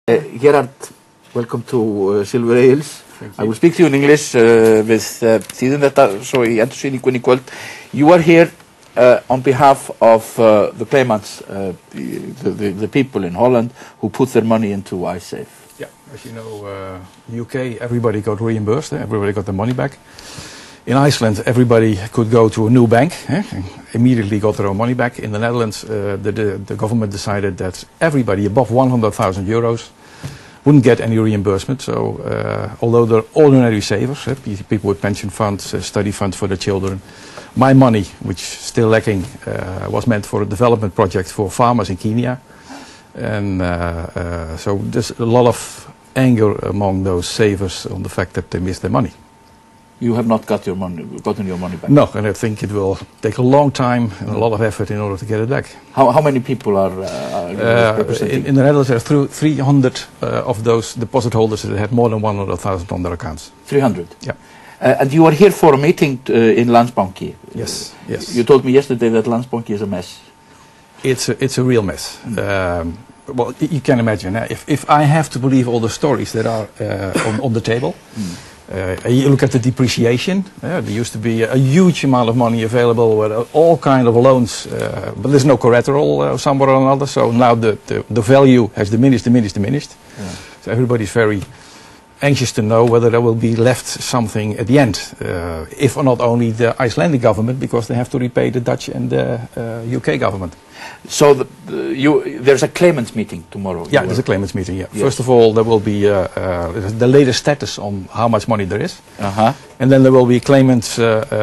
Gerard, welcome to Silver Hills. I will speak to you in English við þýðum þetta svo í endursýningunni í kvöld. You are here on behalf of the claimants, the people in Holland who put their money into iSafe. Yeah, as you know, UK, everybody got reimbursed, everybody got their money back. In Iceland, everybody could go to a new bank, immediately got their own money back. In the Netherlands, the government decided that everybody above 100,000 euros wouldn't get any reimbursement. So, although they're ordinary savers, people with pension funds, study funds for their children, my money, which is still lacking, was meant for a development project for farmers in Kenya. And so there's a lot of anger among those savers on the fact that they missed their money. You have not gotten your money back? No, and I think it will take a long time and a lot of effort in order to get it back. How many people are representing? In the Netherlands, there are 300 of those deposit holders that had more than 100,000 on their accounts. 300? Yeah. And you are here for a meeting in Landsbanki. Yes, yes. You told me yesterday that Landsbanki is a mess. It's a real mess. Well, you can imagine, if I have to believe all the stories that are on the table, you look at the depreciation. There used to be a huge amount of money available with all kind of loans, but there's no collateral somewhere or another. So now the value has diminished. Yeah. So everybody's very anxious to know whether there will be left something at the end, if or not only the Icelandic government, because they have to repay the Dutch and the UK government. So there's a claimants meeting tomorrow? Yeah, there's a claimants meeting, yeah. Yes. First of all, there will be the latest status on how much money there is. And then there will be a claimants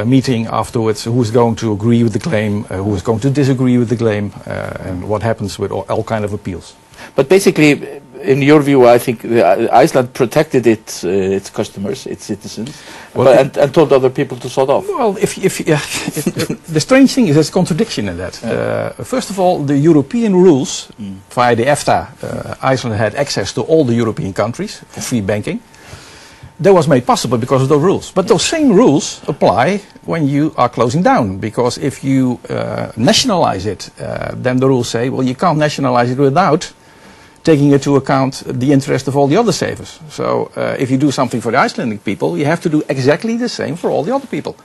meeting afterwards, who's going to agree with the claim, who's going to disagree with the claim, and what happens with all kind of appeals. But basically, in your view, I think Iceland protected its customers, its citizens, well, and told other people to sort off. Well, the strange thing is there's a contradiction in that. First of all, the European rules, via the EFTA, Iceland had access to all the European countries for free banking. That was made possible because of those rules. But those same rules apply when you are closing down, because if you nationalize it, then the rules say, well, you can't nationalize it without taking into account the interest of all the other savers. So if you do something for the Icelandic people, you have to do exactly the same for all the other people.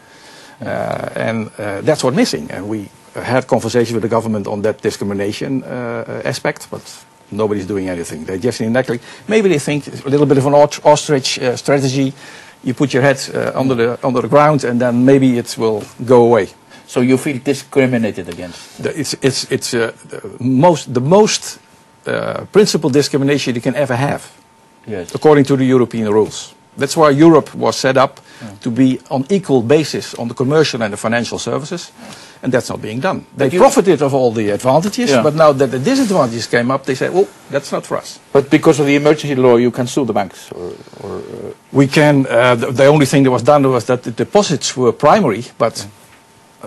And that's what's missing. And we had conversations with the government on that discrimination aspect, but nobody's doing anything. They're just inactive. Maybe they think a little bit of an ostrich strategy. You put your head under the ground, and then maybe it will go away. So you feel discriminated against? It's the most principal discrimination you can ever have, yes, according to the European rules. That's why Europe was set up, to be on equal basis on the commercial and the financial services, and that's not being done. They profited of all the advantages, but now that the disadvantages came up, they say, well, that's not for us. But because of the emergency law, you can sue the banks? We can. The only thing that was done was that the deposits were primary, but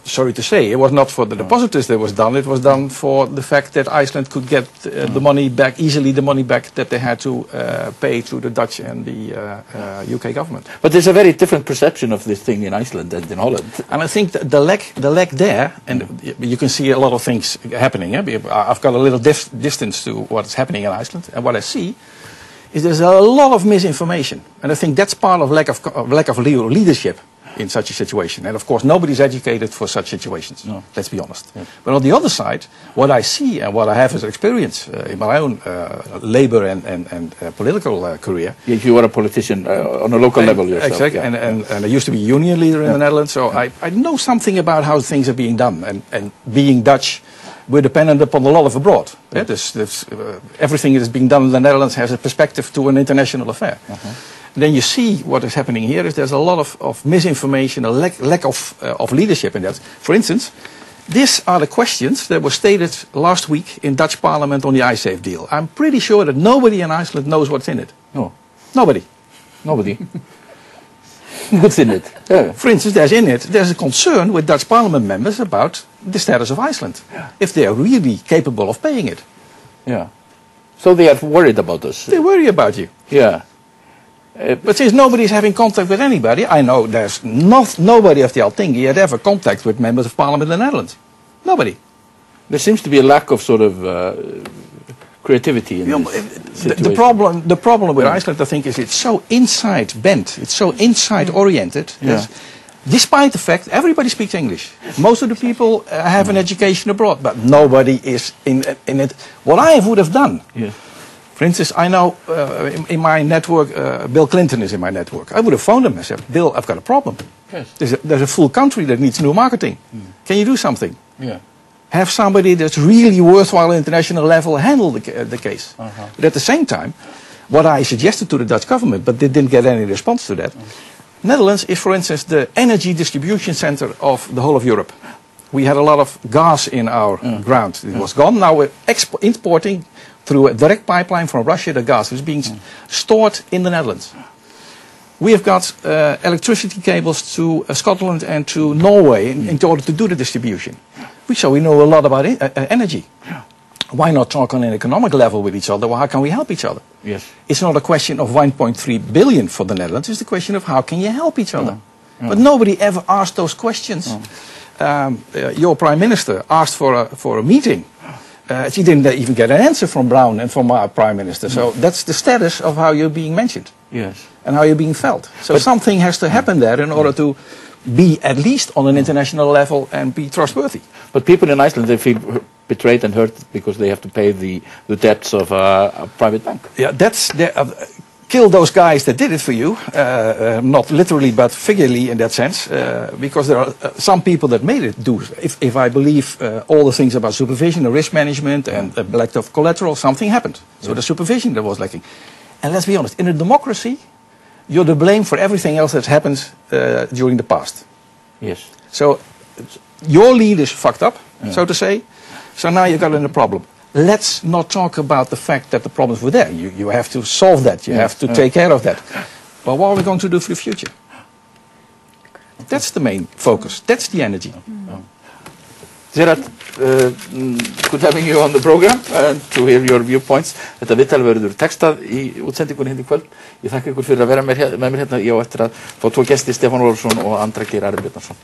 sorry to say, it was not for the depositors that was done. It was done for the fact that Iceland could get the money back, easily the money back that they had to pay to the Dutch and the UK government. But there's a very different perception of this thing in Iceland than in Holland. And I think the lack there, and you can see a lot of things happening. I've got a little distance to what's happening in Iceland, and what I see is there's a lot of misinformation. And I think that's part of lack of leadership in such a situation. And of course nobody's educated for such situations, let's be honest. But on the other side, what I see and what I have as experience in my own labor and political career. If you were a politician on a local level yourself. Exactly, and I used to be a union leader in the Netherlands, so I know something about how things are being done. And being Dutch, we're dependent upon a lot of abroad. Everything that is being done in the Netherlands has a perspective to an international affair. Then you see what is happening here is there's a lot of misinformation, a lack of leadership in that. For instance, these are the questions that were stated last week in Dutch Parliament on the iSafe deal. I'm pretty sure that nobody in Iceland knows what's in it. No. Nobody. What's in it? Yeah. For instance, there's a concern with Dutch Parliament members about the status of Iceland. If they are really capable of paying it. Yeah. So they are worried about us. They worry about you. Yeah. But since nobody is having contact with anybody, I know there's nobody of the Althinghi had ever contact with members of parliament in the Netherlands. Nobody. There seems to be a lack of sort of creativity in this situation. The problem with Iceland, I think, is it's so inside bent, it's so inside oriented. Yeah. Despite the fact everybody speaks English, most of the people have an education abroad, but nobody is in it. What I would have done, Yes. for instance, I know in my network, Bill Clinton is in my network. I would have phoned him and said, Bill, I've got a problem. Yes. There's a full country that needs new marketing. Can you do something? Yeah. Have somebody that's really worthwhile at international level handle the case. But at the same time, what I suggested to the Dutch government, but they didn't get any response to that, Netherlands is, for instance, the energy distribution center of the whole of Europe. We had a lot of gas in our ground. It was gone. Now we're importing through a direct pipeline from Russia the gas. It's being stored in the Netherlands. We have got electricity cables to Scotland and to Norway in order to do the distribution. So we know a lot about energy. Why not talk on an economic level with each other? Well, how can we help each other? Yes. It's not a question of 1.3 billion for the Netherlands. It's the question of how can you help each other. But nobody ever asked those questions. Your prime minister asked for a meeting. She didn't even get an answer from Brown and from our prime minister. So that's the status of how you're being mentioned. Yes. And how you're being felt. So something has to happen there in order to be at least on an international level and be trustworthy. But people in Iceland, they feel betrayed and hurt because they have to pay the debts of a private bank. Yeah, kill those guys that did it for you, not literally but figuratively in that sense, because there are some people that made it do. If I believe all the things about supervision, and risk management, and lack of collateral, something happened. So the supervision that was lacking. And let's be honest, in a democracy, you're to blame for everything else that happens during the past. Yes. So your leaders fucked up, so to say. So now you got in a problem. Let's not talk about the fact that the problems were there. You have to solve that. You have to take care of that. But what are we going to do for the future? That's the main focus. That's the energy. Gerard, good having you on the program and to hear your viewpoints. Þetta viðtal verður textað í útsendingunni hérna í kvöld. Ég þakka ykkur fyrir að vera með mér hérna. Ég á eftir að fá tvo gesti, Stefán Ólafsson og Andra Geir Ari Bjarnason.